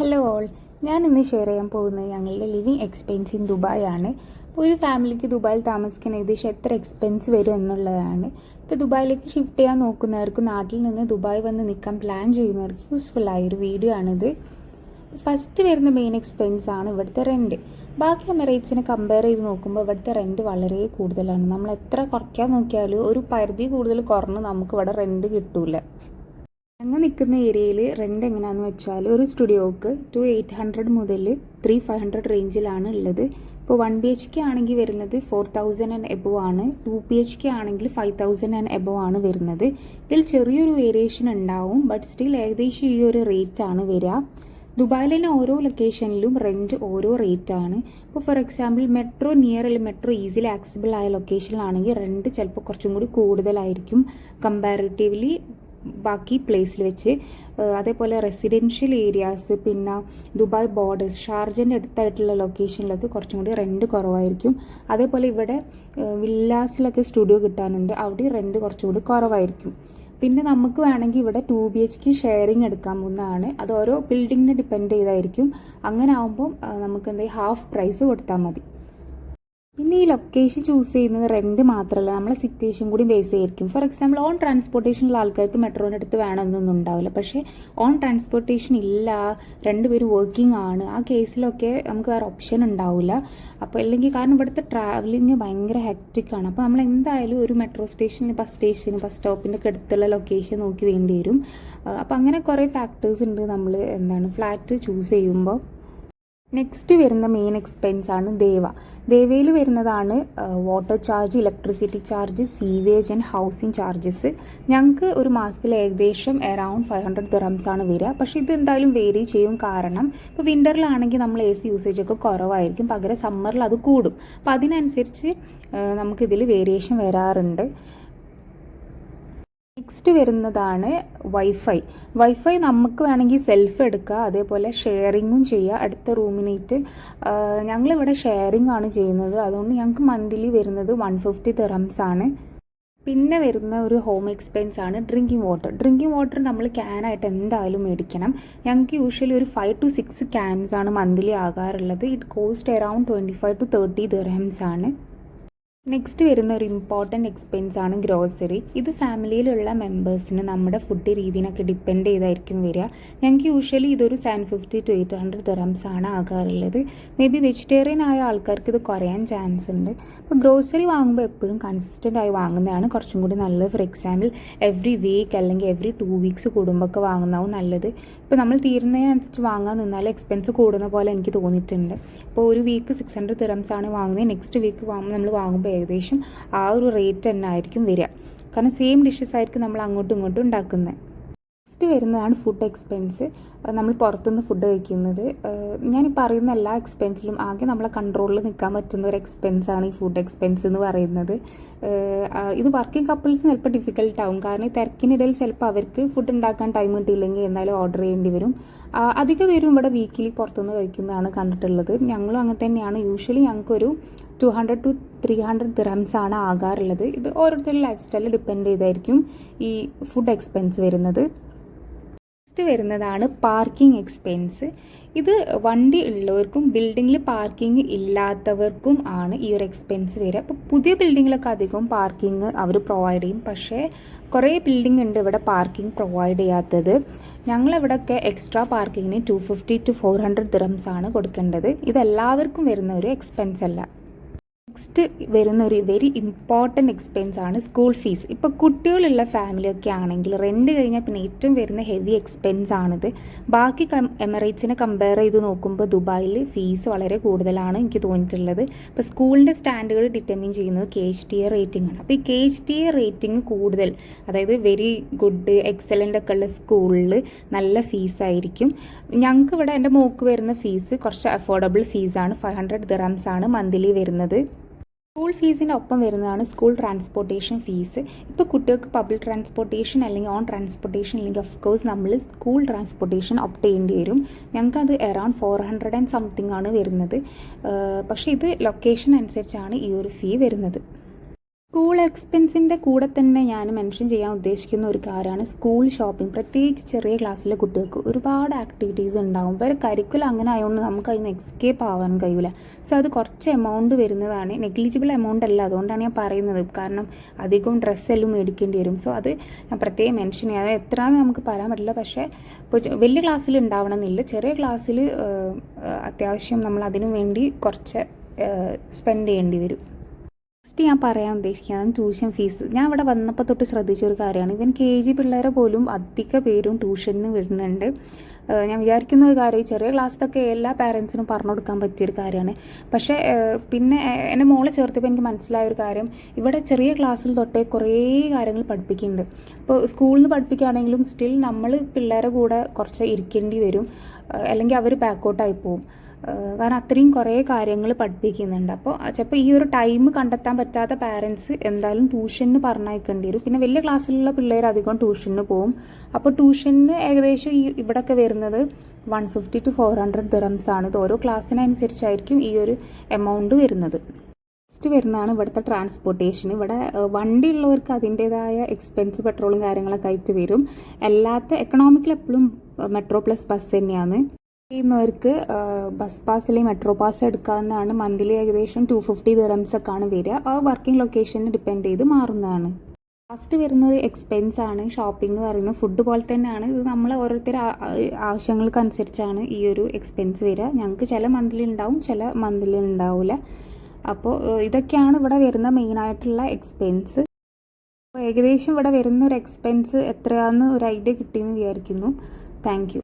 Hello all, ഞാൻ ഇന്ന് share ചെയ്യാൻ പോകുന്നത് ഞങ്ങളുടെ ലിവിങ് എക്സ്പെൻസ് ഇൻ ദുബായ് ആണ്. അപ്പോൾ ഒരു ഫാമിലിക്ക് ദുബായിൽ താമസിക്കാൻ ഏകദേശം എത്ര എക്സ്പെൻസ് വരും എന്നുള്ളതാണ്. ഇപ്പോൾ ദുബായിലേക്ക് ഷിഫ്റ്റ് ചെയ്യാൻ നോക്കുന്നവർക്കും നാട്ടിൽ നിന്ന് ദുബായ് വന്ന് നിൽക്കാൻ പ്ലാൻ ചെയ്യുന്നവർക്ക് യൂസ്ഫുള്ളായൊരു വീഡിയോ ആണിത്. ഫസ്റ്റ് വരുന്ന മെയിൻ എക്സ്പെൻസ് ആണ് ഇവിടുത്തെ റെൻറ്റ്. ബാക്കി എമിറേറ്റ്സിനെ കമ്പയർ ചെയ്ത് നോക്കുമ്പോൾ ഇവിടുത്തെ റെൻറ്റ് വളരെ കൂടുതലാണ്. നമ്മൾ എത്ര കുറയ്ക്കാൻ നോക്കിയാലും ഒരു പരിധി കൂടുതൽ കുറഞ്ഞ് നമുക്ക് ഇവിടെ റെൻറ്റ് കിട്ടില്ല. ഞങ്ങൾ നിൽക്കുന്ന ഏരിയയിൽ റെൻ്റ് എങ്ങനെയാണെന്ന് വെച്ചാൽ ഒരു സ്റ്റുഡിയോക്ക് 2800 മുതൽ 3500 റേഞ്ചിലാണ് ഉള്ളത്. ഇപ്പോൾ 1 BHK ആണെങ്കിൽ വരുന്നത് 4000 ആൻഡ് എബവ് ആണ്. 2 BHK ആണെങ്കിൽ 5000 ആൻഡ് എബവ് ആണ് വരുന്നത്. ഇതിൽ ചെറിയൊരു വേരിയേഷൻ ഉണ്ടാവും, ബട്ട് സ്റ്റിൽ ഏകദേശം ഈ ഒരു റേറ്റ് ആണ് വരിക. ദുബായിൽ തന്നെ ഓരോ ലൊക്കേഷനിലും റെൻറ്റ് ഓരോ റേറ്റ് ആണ്. ഇപ്പോൾ ഫോർ എക്സാമ്പിൾ മെട്രോ നിയർ അല്ലെങ്കിൽ മെട്രോ ഈസിലി ആക്സസിബിൾ ആയ ലൊക്കേഷനിലാണെങ്കിൽ റെൻറ്റ് ചിലപ്പോൾ കുറച്ചും കൂടി കൂടുതലായിരിക്കും കമ്പാരിറ്റീവ്ലി ബാക്കി പ്ലേസിൽ വെച്ച്. അതേപോലെ റെസിഡൻഷ്യൽ ഏരിയാസ്, പിന്നെ ദുബായ് ബോർഡേഴ്സ്, ഷാർജൻ്റെ അടുത്തായിട്ടുള്ള ലൊക്കേഷനിലൊക്കെ കുറച്ചും കൂടി റെൻറ്റ് കുറവായിരിക്കും. അതേപോലെ ഇവിടെ വില്ലാസിലൊക്കെ സ്റ്റുഡിയോ കിട്ടാനുണ്ട്, അവിടെ റെൻറ്റ് കുറച്ചുകൂടി കുറവായിരിക്കും. പിന്നെ നമുക്ക് വേണമെങ്കിൽ ഇവിടെ 2 BHK ഷെയറിങ് എടുക്കാവുന്നതാണ്. അത് ഓരോ ബിൽഡിങ്ങിനെ ഡിപ്പെൻഡ് ചെയ്തായിരിക്കും. അങ്ങനെ ആകുമ്പം നമുക്ക് എന്തെങ്കിലും ഹാഫ് പ്രൈസ് കൊടുത്താൽ മതി. പിന്നെ ഈ ലൊക്കേഷൻ ചൂസ് ചെയ്യുന്നത് റെൻറ്റ് മാത്രമല്ല, നമ്മളെ സിറ്റുവേഷൻ കൂടി ബേസ് ചെയ്തിരിക്കും. ഫോർ എക്സാമ്പിൾ ഓൺ ട്രാൻസ്പോർട്ടേഷനുള്ള ആൾക്കാർക്ക് മെട്രോൻ്റെ അടുത്ത് വേണമെന്നൊന്നും ഉണ്ടാവില്ല. പക്ഷേ ഓൺ ട്രാൻസ്പോർട്ടേഷൻ ഇല്ല, രണ്ടുപേരും വർക്കിംഗ് ആണ്, ആ കേസിലൊക്കെ നമുക്ക് വേറെ ഓപ്ഷൻ ഉണ്ടാവില്ല. അപ്പോൾ അല്ലെങ്കിൽ കാരണം ഇവിടുത്തെ ട്രാവലിംഗ് ഭയങ്കര ഹെക്റ്റിക്കാണ്. അപ്പോൾ നമ്മൾ എന്തായാലും ഒരു മെട്രോ സ്റ്റേഷനിൽ ബസ് സ്റ്റോപ്പിൻ്റെ ഒക്കെ അടുത്തുള്ള ലൊക്കേഷൻ നോക്കി വേണ്ടി വരും. അപ്പോൾ അങ്ങനെ കുറേ ഫാക്ടേഴ്സ് ഉണ്ട് നമ്മൾ ഫ്ലാറ്റ് ചൂസ് ചെയ്യുമ്പോൾ. നെക്സ്റ്റ് വരുന്ന മെയിൻ എക്സ്പെൻസ് ആണ് ദേവയിൽ വരുന്നതാണ് water charge, electricity charge, sewage and housing charges. ഞങ്ങൾക്ക് ഒരു മാസത്തിൽ ഏകദേശം അറൗണ്ട് 500 ദിർഹംസ് ആണ് വരിക. പക്ഷേ ഇത് എന്തായാലും വേരി ചെയ്യും. കാരണം ഇപ്പോൾ വിൻ്ററിലാണെങ്കിൽ നമ്മൾ AC യൂസേജ് ഒക്കെ കുറവായിരിക്കും, പകരം സമ്മറിൽ അത് കൂടും. അപ്പോൾ അതിനനുസരിച്ച് നമുക്കിതിൽ വേരിയേഷൻ വരാറുണ്ട്. നെക്സ്റ്റ് വരുന്നതാണ് വൈഫൈ നമുക്ക് വേണമെങ്കിൽ സെൽഫ് എടുക്കുക, അതേപോലെ ഷെയറിങ്ങും ചെയ്യുക അടുത്ത റൂമിനായിട്ട്. ഞങ്ങളിവിടെ ഷെയറിംഗ് ആണ് ചെയ്യുന്നത്, അതുകൊണ്ട് ഞങ്ങൾക്ക് മന്ത്ലി വരുന്നത് 150 ദിർഹംസ് ആണ്. പിന്നെ വരുന്ന ഒരു ഹോം എക്സ്പെൻസ് ആണ് ഡ്രിങ്കിങ് വാട്ടർ നമ്മൾ ക്യാനായിട്ട് എന്തായാലും മേടിക്കണം. ഞങ്ങൾക്ക് യൂഷ്വലി ഒരു 5 to 6 ക്യാൻസ് ആണ് മന്ത്ലി ആകാറുള്ളത്. It cost around 25 to 30 dirhams ആണ്. നെക്സ്റ്റ് വരുന്ന ഒരു ഇമ്പോർട്ടൻറ്റ് എക്സ്പെൻസ് ആണ് ഗ്രോസറി. ഇത് ഫാമിലിയിലുള്ള മെമ്പേഴ്സിന് നമ്മുടെ ഫുഡ് രീതിനൊക്കെ ഡിപ്പെൻഡ് ചെയ്തായിരിക്കും വരിക. ഞങ്ങൾക്ക് യൂഷ്വലി ഇതൊരു 750 to 800 ദിർഹംസ് ആണ് ആകാറുള്ളത്. മേ ബി വെജിറ്റേറിയൻ ആയ ആൾക്കാർക്ക് ഇത് കുറയാൻ ചാൻസ് ഉണ്ട്. അപ്പോൾ ഗ്രോസറി വാങ്ങുമ്പോൾ എപ്പോഴും കൺസിസ്റ്റൻ്റ് ആയി വാങ്ങുന്നതാണ് കുറച്ചും കൂടി നല്ലത്. ഫോർ എക്സാമ്പിൾ എവറി വീക്ക് അല്ലെങ്കിൽ എവറി 2 weeks കൂടുമ്പോൾ ഒക്കെ വാങ്ങുന്നതാവും നല്ലത്. ഇപ്പോൾ നമ്മൾ തീരുന്നതിനനുസരിച്ച് വാങ്ങാൻ നിന്നാൽ എക്സ്പെൻസ് കൂടുന്ന പോലെ എനിക്ക് തോന്നിയിട്ടുണ്ട്. ഇപ്പോൾ ഒരു വീക്ക് 600 ദിർഹംസ് ആണ് വാങ്ങുന്നത്, നെക്സ്റ്റ് വീക്ക് നമ്മൾ വാങ്ങുമ്പോൾ ഏകദേശം ആ ഒരു റേറ്റ് തന്നെ ആയിരിക്കും വരിക. കാരണം സെയിം ഡിഷസ് ആയിരിക്കും നമ്മൾ അങ്ങോട്ടും ഇങ്ങോട്ടും ഉണ്ടാക്കുന്നത്. നെക്സ്റ്റ് വരുന്നതാണ് ഫുഡ് എക്സ്പെൻസ്. നമ്മൾ പുറത്തുനിന്ന് ഫുഡ് കഴിക്കുന്നത്. ഞാൻ ഈ പറയുന്ന എല്ലാ എക്സ്പെൻസിലും ആകെ നമ്മളെ കൺട്രോളിൽ നിൽക്കാൻ പറ്റുന്ന ഒരു എക്സ്പെൻസാണ് ഈ ഫുഡ് എക്സ്പെൻസ് എന്ന് പറയുന്നത്. ഇത് വർക്കിംഗ് കപ്പിൾസിന് ചിലപ്പോൾ ഡിഫിക്കൽട്ട് ആവും, കാരണം ഈ തിരക്കിനിടയിൽ ചിലപ്പോൾ അവർക്ക് ഫുഡ് ഉണ്ടാക്കാൻ ടൈം കിട്ടിയില്ലെങ്കിൽ എന്തായാലും ഓർഡർ ചെയ്യേണ്ടി വരും. അധികം പേരും ഇവിടെ വീക്കിലി പുറത്തുനിന്ന് കഴിക്കുന്നതാണ് കണ്ടിട്ടുള്ളത്. ഞങ്ങളും അങ്ങനെ തന്നെയാണ്. യൂഷ്വലി ഞങ്ങൾക്കൊരു 200 to 300 ദിർഹംസ് ആണ് ആകാറുള്ളത്. ഇത് ഓരോരുത്തരുടെ ലൈഫ് സ്റ്റൈലിൽ ഡിപ്പെൻഡ് ചെയ്തായിരിക്കും ഈ ഫുഡ് എക്സ്പെൻസ് വരുന്നത്. നെക്സ്റ്റ് വരുന്നതാണ് പാർക്കിംഗ് എക്സ്പെൻസ്. ഇത് വണ്ടി ഉള്ളവർക്കും ബിൽഡിങ്ങിൽ പാർക്കിംഗ് ഇല്ലാത്തവർക്കും ആണ് ഈ ഒരു എക്സ്പെൻസ് വരിക. അപ്പോൾ പുതിയ ബിൽഡിങ്ങിലൊക്കെ അധികം പാർക്കിംഗ് അവർ പ്രൊവൈഡ് ചെയ്യും, പക്ഷേ കുറേ ബിൽഡിംഗ് ഉണ്ട് ഇവിടെ പാർക്കിംഗ് പ്രൊവൈഡ് ചെയ്യാത്തത്. ഞങ്ങളിവിടെയൊക്കെ എക്സ്ട്രാ പാർക്കിങ്ങിന് 250 to 400 ദിർഹംസ് ആണ് കൊടുക്കേണ്ടത്. ഇതെല്ലാവർക്കും വരുന്ന ഒരു എക്സ്പെൻസ് അല്ല. നെക്സ്റ്റ് വരുന്ന ഒരു വെരി ഇമ്പോർട്ടൻറ്റ് എക്സ്പെൻസ് ആണ് സ്കൂൾ ഫീസ്. ഇപ്പോൾ കുട്ടികളുള്ള ഫാമിലിയൊക്കെ ആണെങ്കിൽ റെൻറ്റ് കഴിഞ്ഞാൽ പിന്നെ ഏറ്റവും വരുന്ന ഹെവി എക്സ്പെൻസ് ആണിത്. ബാക്കി എമിറേറ്റ്സിനെ കമ്പയർ ചെയ്ത് നോക്കുമ്പോൾ ദുബായിൽ ഫീസ് വളരെ കൂടുതലാണ് എനിക്ക് തോന്നിയിട്ടുള്ളത്. ഇപ്പോൾ സ്കൂളിൻ്റെ സ്റ്റാൻഡേർഡ് ഡിറ്റർമിൻ ചെയ്യുന്നത് KHTA റേറ്റിംഗ് ആണ്. അപ്പോൾ ഈ KHTA റേറ്റിംഗ് കൂടുതൽ, അതായത് വെരി ഗുഡ് എക്സലൻ്റ് ഒക്കെ ഉള്ള സ്കൂളിൽ നല്ല ഫീസായിരിക്കും. ഞങ്ങൾക്ക് ഇവിടെ എൻ്റെ മോക്ക് വരുന്ന ഫീസ് കുറച്ച് അഫോർഡബിൾ ഫീസാണ്. 500 ദിർഹംസ് ആണ് മന്ത്ലി വരുന്നത്. സ്കൂൾ ഫീസിൻ്റെ ഒപ്പം വരുന്നതാണ് സ്കൂൾ ട്രാൻസ്പോർട്ടേഷൻ ഫീസ്. ഇപ്പോൾ കുട്ടികൾക്ക് പബ്ലിക് ട്രാൻസ്പോർട്ടേഷൻ അല്ലെങ്കിൽ ഓൺ ട്രാൻസ്പോർട്ടേഷൻ അല്ലെങ്കിൽ ഓഫ് കോഴ്സ് നമ്മൾ സ്കൂൾ ട്രാൻസ്പോർട്ടേഷൻ ഓപ്റ്റ് ചെയ്യേണ്ടി വരും. ഞങ്ങൾക്കത് അറൗണ്ട് 400 and something ആണ് വരുന്നത്. പക്ഷേ ഇത് ലൊക്കേഷൻ അനുസരിച്ചാണ് ഈ ഒരു ഫീ വരുന്നത്. സ്കൂൾ എക്സ്പെൻസിൻ്റെ കൂടെ തന്നെ ഞാൻ മെൻഷൻ ചെയ്യാൻ ഉദ്ദേശിക്കുന്ന ഒരു കാര്യമാണ് സ്കൂൾ ഷോപ്പിംഗ്. പ്രത്യേകിച്ച് ചെറിയ ക്ലാസ്സിലെ കുട്ടികൾക്ക് ഒരുപാട് ആക്ടിവിറ്റീസ് ഉണ്ടാവും. വേറെ കരിക്കുലം അങ്ങനെ ആയതുകൊണ്ട് നമുക്ക് അതിന് എസ്കേപ്പ് ആവാൻ കഴിയില്ല. സോ അത് കുറച്ച് എമൗണ്ട് വരുന്നതാണ്, നെഗ്ലിജിബിൾ എമൗണ്ട് അല്ല. അതുകൊണ്ടാണ് ഞാൻ പറയുന്നത്. കാരണം അധികം ഡ്രസ്സെല്ലാം മേടിക്കേണ്ടി വരും. സോ അത് ഞാൻ പ്രത്യേകം മെൻഷൻ ചെയ്യാം. അത് എത്രയാണെന്ന് നമുക്ക് പറയാൻ പറ്റില്ല. പക്ഷേ ഇപ്പോൾ വലിയ ക്ലാസ്സിൽ ഉണ്ടാവണമെന്നില്ല. ചെറിയ ക്ലാസ്സിൽ അത്യാവശ്യം നമ്മൾ അതിനു വേണ്ടി കുറച്ച് സ്പെൻഡ് ചെയ്യേണ്ടി വരും. നെക്സ്റ്റ് ഞാൻ പറയാൻ ഉദ്ദേശിക്കുന്നത് ട്യൂഷൻ ഫീസ്. ഞാൻ ഇവിടെ വന്നപ്പോൾ തൊട്ട് ശ്രദ്ധിച്ച ഒരു കാര്യമാണ്. ഇവൻ KG പിള്ളേരെ പോലും അധിക പേരും ട്യൂഷന് വരുന്നുണ്ട്. ഞാൻ വിചാരിക്കുന്ന ഒരു കാര്യം, ചെറിയ ക്ലാസ്സിലൊക്കെ എല്ലാ പാരൻസിനും പറഞ്ഞു കൊടുക്കാൻ പറ്റിയൊരു കാര്യമാണ്. പക്ഷേ പിന്നെ എൻ്റെ മോളെ ചേർത്തപ്പോൾ എനിക്ക് മനസ്സിലായ ഒരു കാര്യം, ഇവിടെ ചെറിയ ക്ലാസ്സിൽ തൊട്ടേ കുറേ കാര്യങ്ങൾ പഠിപ്പിക്കുന്നുണ്ട്. ഇപ്പോൾ സ്കൂളിൽ നിന്ന് പഠിപ്പിക്കുകയാണെങ്കിലും സ്റ്റിൽ നമ്മൾ പിള്ളേരെ കൂടെ കുറച്ച് ഇരിക്കേണ്ടി വരും, അല്ലെങ്കിൽ അവർ ബാക്കൗട്ടായി പോകും. കാരണം അത്രയും കുറേ കാര്യങ്ങൾ പഠിപ്പിക്കുന്നുണ്ട്. അപ്പോൾ ചിലപ്പോൾ ഈ ഒരു ടൈം കണ്ടെത്താൻ പറ്റാത്ത പാരൻസ് എന്തായാലും ട്യൂഷന് പറഞ്ഞയക്കേണ്ടി വരും. പിന്നെ വലിയ ക്ലാസ്സിലുള്ള പിള്ളേർ അധികം ട്യൂഷന് പോകും. അപ്പോൾ ട്യൂഷന് ഏകദേശം ഇവിടെയൊക്കെ വരുന്നത് 150 to 400 dirhams ആണ്. ഇത് ഓരോ ക്ലാസ്സിനനുസരിച്ചായിരിക്കും ഈ ഒരു എമൗണ്ട് വരുന്നത്. നെക്സ്റ്റ് വരുന്നതാണ് ഇവിടുത്തെ ട്രാൻസ്പോർട്ടേഷൻ. ഇവിടെ വണ്ടി ഉള്ളവർക്ക് അതിൻ്റേതായ എക്സ്പെൻസ് പെട്രോളും കാര്യങ്ങളൊക്കെ ആയിട്ട് വരും. അല്ലാത്ത എക്കണോമിക്കൽ എപ്പോഴും മെട്രോ പ്ലസ് ബസ് തന്നെയാണ്. ചെയ്യുന്നവർക്ക് ബസ് പാസ് അല്ലെങ്കിൽ മെട്രോ പാസ് എടുക്കാവുന്നതാണ്. മന്ത്ലി ഏകദേശം 250 dirhams ഒക്കെ ആണ് വരിക. ആ വർക്കിംഗ് ലൊക്കേഷനെ ഡിപ്പെൻഡ് ചെയ്ത് മാറുന്നതാണ്. ലാസ്റ്റ് വരുന്ന ഒരു എക്സ്പെൻസ് ആണ് ഷോപ്പിംഗ് എന്ന് പറയുന്നത്. ഫുഡ് പോലെ തന്നെയാണ് ഇത്. നമ്മൾ ഓരോരുത്തരുടെ ആവശ്യങ്ങൾക്കനുസരിച്ചാണ് ഈ ഒരു എക്സ്പെൻസ് വരിക. ഞങ്ങൾക്ക് ചില മന്ത്ലി ഉണ്ടാവും, ചില മന്ത്ലി ഉണ്ടാവില്ല. അപ്പോൾ ഇതൊക്കെയാണ് ഇവിടെ വരുന്ന മെയിനായിട്ടുള്ള എക്സ്പെൻസ്. അപ്പോൾ ഏകദേശം ഇവിടെ വരുന്ന ഒരു എക്സ്പെൻസ് എത്രയാണെന്ന് ഒരു ഐഡിയ കിട്ടിയെന്ന് വിചാരിക്കുന്നു. Thank you.